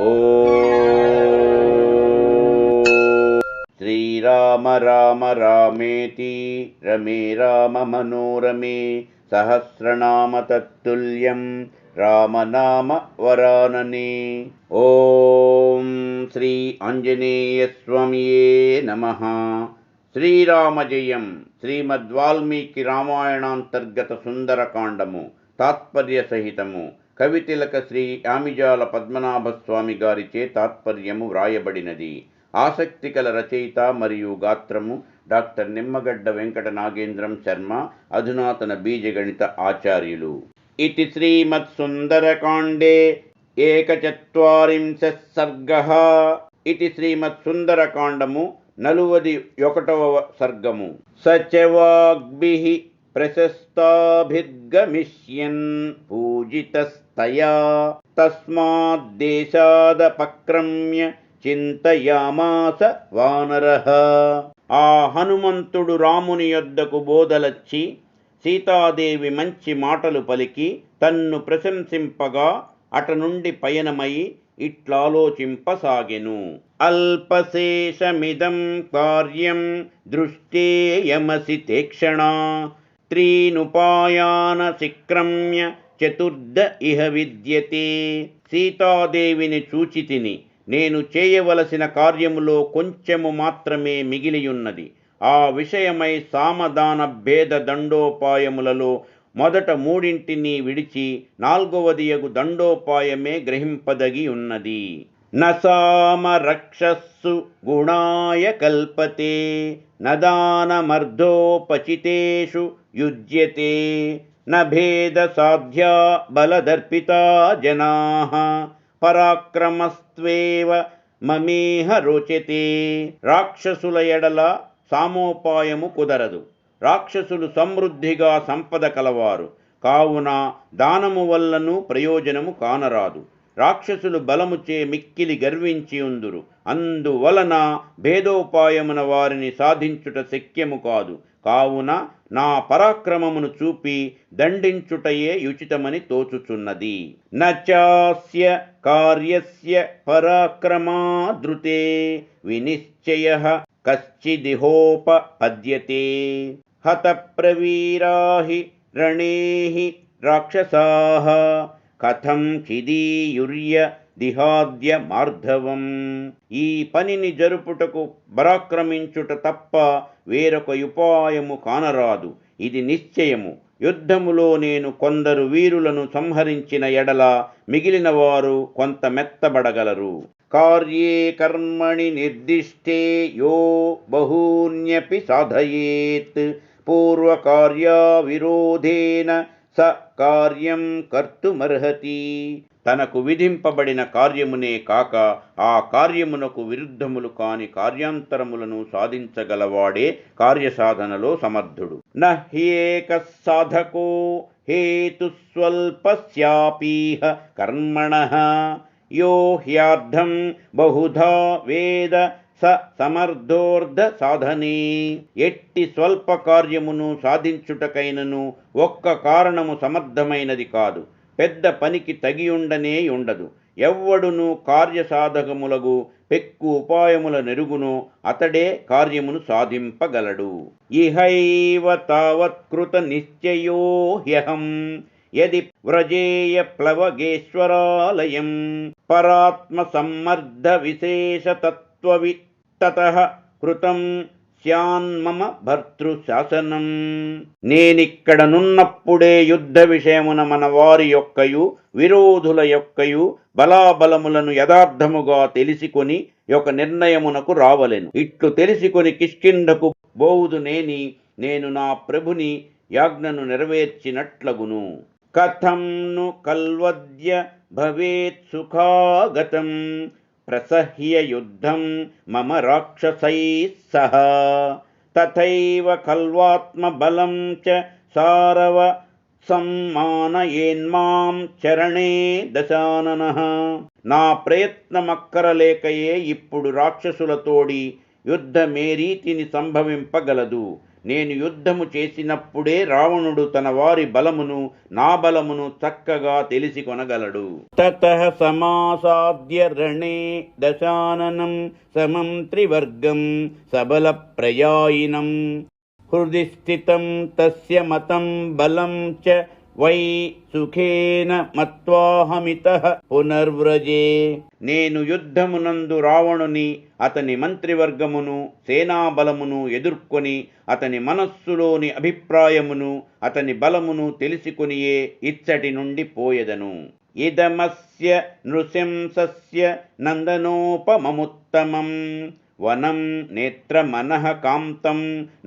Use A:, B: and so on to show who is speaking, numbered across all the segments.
A: ఓం శ్రీరామ రామ రామేతి రమే రామ మనోరమే సహస్రనామ తత్తుల్యం రామనామ వరాననే. ఓం శ్రీ ఆంజనేయ స్వామియే నమః. శ్రీరామ జయం. శ్రీమద్వాల్మీకి రామాయణాంతర్గత సుందరకాండము తాత్పర్య సహితము కవితిలక శ్రీ యామిజాల పద్మనాభస్వామి గారిచే తాత్పర్యము వ్రాయబడినది. ఆసక్తికల రచయిత మరియు గాత్రము డాక్టర్ నిమ్మగడ్డ వెంకట నాగేంద్రం శర్మ, అధునాతన బీజగణిత ఆచార్యులు. ఇతి శ్రీమత్ సుందరకాండే ఏకచత్వారింశః సర్గః. ఇతి శ్రీమత్ సుందరకాండము 41వ సర్గము. సచవాగ్భిః ప్రశస్తాభిర్గమిష్యన్ పూజితస్తయా తస్మాద్దేశాదపక్రమ్య చింతయామాస వానరః. ఆ హనుమంతుడు రాముని యొద్దకు బోధలచ్చి సీతాదేవి మంచి మాటలు పలికి తన్ను ప్రశంసింపగా అట నుండి పయనమై ఇట్లాలోచింపసాగెను. అల్పశేషమిదం కార్యం దృష్టేయమసి తేక్షణా త్రీనుపాయాన శిక్రమ్య చతుర్ద ఇహ విద్యతే. సీతాదేవిని చూచితిని, నేను చేయవలసిన కార్యములో కొంచెము మాత్రమే మిగిలియున్నది. ఆ విషయమై సామదాన భేద దండోపాయములలో మొదట 3 విడిచి 4వదియగు దండోపాయమే గ్రహింపదగి ఉన్నది. నసామరక్షస్సు గుణాయ కల్పతే నదానమర్ధోపచితేషు యుజ్యతే నభేద సాధ్యా బలదర్పితా జనాః పరాక్రమస్త్వేవ మమేహ రోచతే. రాక్షసుల ఎడల సామోపాయము కుదరదు. రాక్షసులు సమృద్ధిగా సంపద కలవారు కావున దానము వల్లను ప్రయోజనము కానరాదు. రాక్షసులు బలముచే మిక్కిలి గర్వించి ఉందురు. అందువలన భేదోపాయమున వారిని సాధించుట శక్యము కాదు. కావున నా పరాక్రమమును చూపి దండించుటయే యుచితమని తోచుచున్నది. నచాస్య కార్యస్య పరాక్రమాదృతే వినిశ్చయః కశ్చిదిహోపపద్యతే హతప్రవీరాహి రణేహి రాక్షసాః కథం చిదీయుర్య దిహాద్య మార్ధవం. ఈ పనిని జరుపుటకు పరాక్రమించుట తప్ప వేరొక ఉపాయము కానరాదు. ఇది నిశ్చయము. యుద్ధములో నేను కొందరు వీరులను సంహరించిన ఎడల మిగిలిన వారు కొంత మెత్తబడగలరు. కార్యే కర్మణి నిర్దిష్టే యో బహూన్యపి సాధయేత్ పూర్వకార్యా విరోధేన స కార్యం కర్తుమర్హతి. తనకు విధింపబడిన కార్యమునే కాక ఆ కార్యమునకు విరుద్ధములు కాని కార్యాంతరములను సాధించగలవాడే కార్యసాధనలో సమర్థుడు. నహ్యేక సాధకో హేతుస్వల్పస్యాపీహ కర్మణః యో హ్యార్థం బహుధా వేద స సమర్థోర్ధ సాధనే. ఎట్టి స్వల్ప కార్యమును సాధించుటకైనను ఒక్క కారణము సమర్థమైనది కాదు. పెద్ద పనికి తగియుండనే ఉండదు. ఎవ్వడును కార్యసాధకములగు పెక్కు ఉపాయముల నెరుగునో అతడే కార్యమును సాధింపగలడు. ఇహైవ తావత్కృత నిశ్చయో హ్యహం యది వ్రజేయ ప్లవగేశ్వరాలయం పరాత్మ సమ్మర్ధ విశేషతత్వవిత్తతః కృతం స్యాన్మమ భర్తృశాసనం. నేనిక్కడనున్నప్పుడే యుద్ధ విషయమున మన వారి యొక్కయు విరోధుల యొక్కయు బలాబలములను యథార్థముగా తెలిసికొని ఒక నిర్ణయమునకు రావలెను. ఇట్లు తెలిసికొని కిష్కింధకు బోవుదునేని నేను నా ప్రభుని యాజ్ఞను నెరవేర్చినట్లగును. కథం ను కల్వద్య భవేత్ సుఖాగతం ప్రసహ్య యుద్ధం మమ రాక్షసైః సహ తథైవ కల్వాత్మ బలం చ సారవ సమ్మానయేన్మాం చరణే దశాననః. నా ప్రయత్నమక్కరలేకయే ఇప్పుడు రాక్షసులతోడి యుద్ధమేరీతిని సంభవింపగలదు. నేను యుద్ధము చేసినప్పుడే రావణుడు తన వారి బలమును నా బలమును చక్కగా తెలిసి కొనగలడు. తతః సమాసాద్య రణే దశాననం సమం త్రివర్గం సబల ప్రయాయినం హృది స్థితం తస్య మతం బలం చ వై సుఖేన మత్వాహమితః పునర్వ్రజే. నేను యుద్ధమునందు రావణుని అతని మంత్రివర్గమును సేనాబలమును ఎదుర్కొని అతని మనస్సులోని అభిప్రాయమును అతని బలమును తెలుసుకొనియే ఇచ్చటి నుండి పోయెదను. ఇదమస్య నృశంసస్య నందనోపమముత్తమం వనం నేత్రమనః కాంతం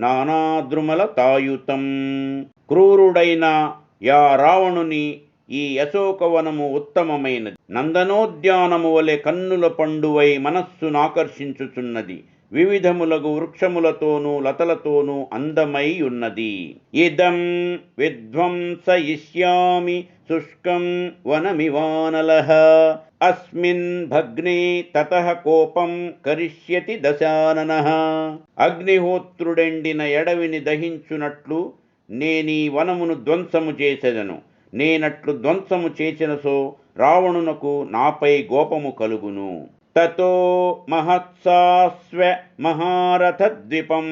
A: నానాద్రుమలతాయుతం. క్రూరుడైన యా రావణుని ఈ అశోకవనము ఉత్తమమైనది, నందనోద్యానము వలె కన్నుల పండువై మనస్సును ఆకర్షించుచున్నది, వివిధములగు వృక్షములతోనూ లతలతోనూ అందమై ఉన్నది. ఇదం విధ్వంసయిష్యామి శుష్కం వనమివానలః అస్మిన్ భగ్నే తతః కోపం కరిష్యతి దశాననః. అగ్నిహోత్రుడెండిన ఎడవిని దహించునట్లు నేనీ వనమును ధ్వంసము చేసెదను. నేనట్లు ధ్వంసము చేసినసో రావణునకు నాపై కోపము కలుగును. తతో మహత్సాస్వ మహారథద్విపం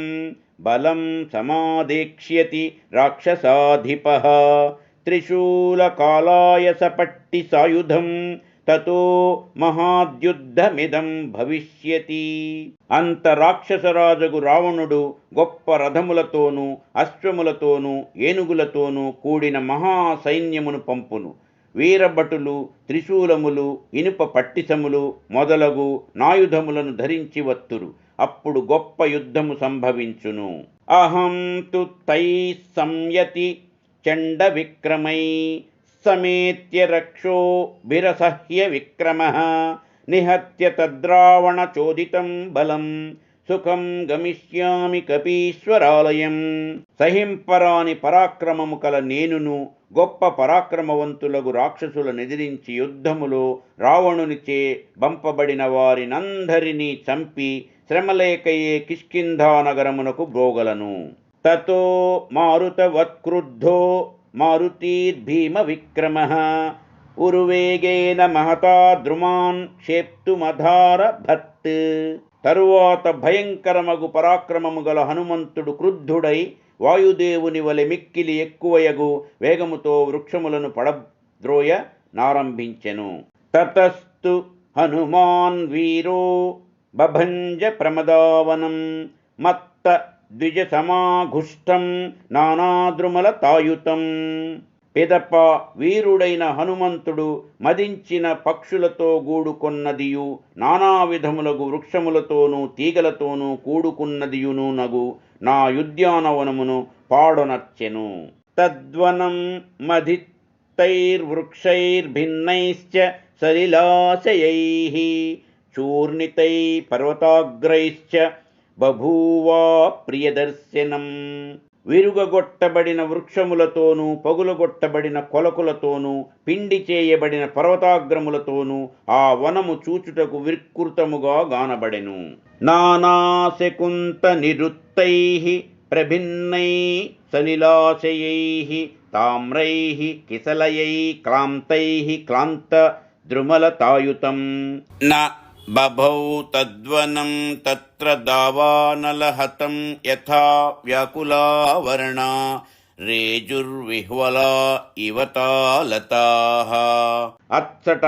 A: బలం సమాదేక్ష్యతి రాక్షసాధిపః త్రిశూలకాలాయసపట్టి సాయుధం తతో మహాద్యుద్ధమిదం భవిష్యతి. అంత రాక్షసరాజగు రావణుడు గొప్ప రథములతోనూ అశ్వములతోనూ ఏనుగులతోనూ కూడిన మహాసైన్యమును పంపును. వీరభటులు త్రిశూలములు ఇనుప పట్టిసములు మొదలగు నాయుధములను ధరించి వత్తురు. అప్పుడు గొప్ప యుద్ధము సంభవించును. అహం తు తై సంయతి చండ విక్రమై సమేత్య రక్షో బిరసహ్య విక్రమః నిహత్య తద్రావణ చోదితం బలం సుఖం గమిష్యామి కపీశ్వరాలయం. సహింపరాని పరాక్రమము కల నేనును గొప్ప పరాక్రమవంతులగు రాక్షసులనెదిరించి యుద్ధములో రావణునిచే బంపబడిన వారినందరినీ చంపి శ్రమలేకయే కిష్కింధా నగరమునకు బ్రోగలను. తతో మారుతవత్క్రుద్ధో మారుతీర్భీమ విక్రమః ఉరువేగేన మహతా ద్రుమాన్ క్షేప్తుమధారభత్. తరువాత భయంకరమగు పరాక్రమము గల హనుమంతుడు క్రుద్ధుడై వాయుదేవుని వలె మిక్కిలి ఎక్కువయగు వేగముతో వృక్షములను పడద్రోయ నారంభించెను. తతస్తు హనుమాన్ వీరో బభంజ ప్రమదావనం మత్త ద్విజ సమాఘుష్టం నానాద్రుమలతాయుతం. పిదప వీరుడైన హనుమంతుడు మదించిన పక్షులతో గూడుకొన్నదియు నానా విధములగు వృక్షములతోనూ తీగలతోనూ కూడుకున్నదియును నగు నా ఉద్యానవనమును పాడొనర్చెను. తద్వనం మధిత్తైర్వృక్షైర్భిన్నైశ్చ సలిలాశయైః చూర్ణితై పర్వతాగ్రైశ్చ బభూవా ప్రియదర్శనం. విరుగగొట్టబడిన వృక్షములతోనూ పగులగొట్టబడిన కొలకులతోనూ పిండి చేయబడిన పర్వతాగ్రములతోనూ ఆ వనము చూచుటకు వికృతముగా గానబడెను. నానాశకుంత నిరుత్తైః ప్రభిన్నై సలిలాశయైః తామ్రైః కిసలయై క్లాంతైః క్లాంత ద్రుమలతాయుతం. న బభౌ తద్వనం తత్ర దావానలహతం యథా వ్యాకులావర్ణా రేజుర్విహ్వలా ఇవతాలతాః. అచ్చట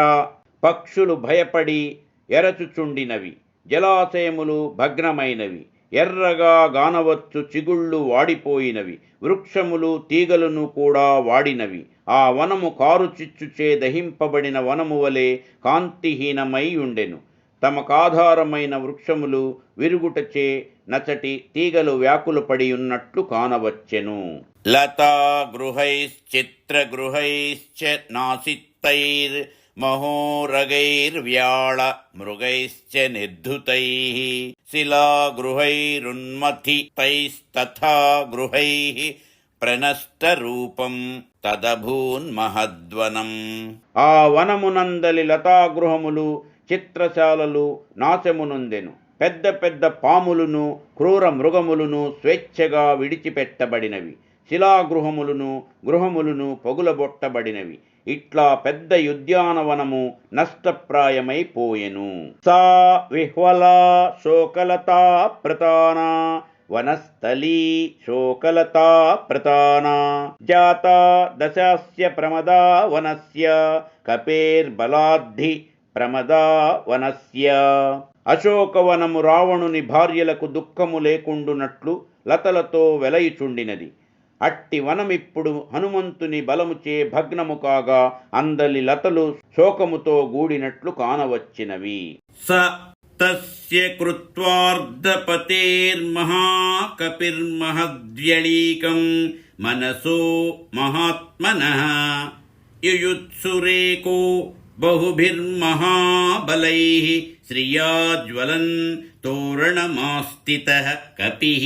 A: పక్షులు భయపడి ఎరచుచుండినవి, జలాశయములు భగ్నమైనవి, ఎర్రగా గానవచ్చు చిగుళ్ళు వాడిపోయినవి, వృక్షములు తీగలను కూడా వాడినవి. ఆ వనము కారుచిచ్చుచే దహింపబడిన వనము వలె కాంతిహీనమై ఉండెను. తమకాధారమైన వృక్షములు విరుగుటచే నచటి తీగలు వ్యాకులపడి ఉన్నట్లు కానవచ్చెను. లతా గృహైశ్చిత్ర గృహైశ్చ నాసిత్తైర్ మహోరగైర్వ్యాళ మృగైశ్చ నిర్ధుతైః శిలాగృహైరున్మథితైస్తథా గృహైః ప్రనష్టరూపం తదభూన్మహద్వనం. ఆ వనమునందలి లతాగృహములు చిత్రశాలలు నాశమునొందెను. పెద్ద పెద్ద పాములును క్రూర మృగములను స్వేచ్ఛగా విడిచిపెట్టబడినవి. గృహములును పొగులబొట్టబడినవి. ఇట్లా పెద్ద ఉద్యానవనము నష్టప్రాయమైపోయెను. సా విహ్వలా శోకలతా ప్రతానా వనస్థలీ శోకలతా ప్రతానా జాతా దశాస్య ప్రమదా వనస్య కపేర్బలాద్ధి ప్రమదా వనస్య. అశోకవనము రావణుని భార్యలకు దుఃఖము లేకుండునట్లు లతలతో వెలయుచుండినది. అట్టి వనమిప్పుడు హనుమంతుని బలముచే భగ్నము కాగా అందలి లతలు శోకముతో గూడినట్లు కానవచ్చినవి. స తస్య కృత్వార్ధపతేర్మహాకపిర్మహద్వ్యళీకం మనసో మహాత్మనః యుయుత్సురేకో బహుభిర్మహాబలైః శ్రియాజ్వలన్ తోరణమాస్థితః కపిః.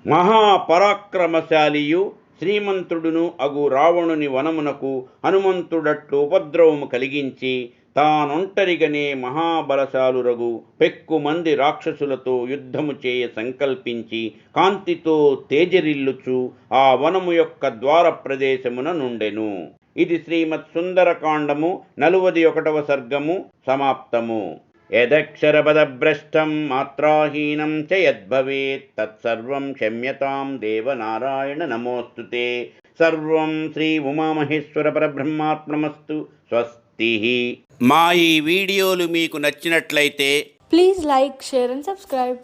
A: మహాపరాక్రమశాలియు శ్రీమంతుడును అగు రావణుని వనమునకు హనుమంతుడట్లు ఉపద్రవము కలిగించి తానొంటరిగనే మహాబలశాలురగు పెక్కుమంది రాక్షసులతో యుద్ధము చేయ సంకల్పించి కాంతితో తేజరిల్లుచు ఆ వనము యొక్క ద్వార ప్రదేశమున నుండెను. ఇది శ్రీమత్ సుందరకాండము 41వ సర్గము సమాప్తము. యదక్షరపదభ్రష్టం మాత్రాహీనం చ యద్భవేత్ తత్సర్వం క్షమ్యతాం దేవనారాయణ నమోస్తుతే. సర్వం శ్రీ ఉమామహేశ్వర పరబ్రహ్మాత్మనమస్తు. స్వస్తి. మా ఈ వీడియోలు మీకు నచ్చినట్లయితే
B: Please like, share and subscribe.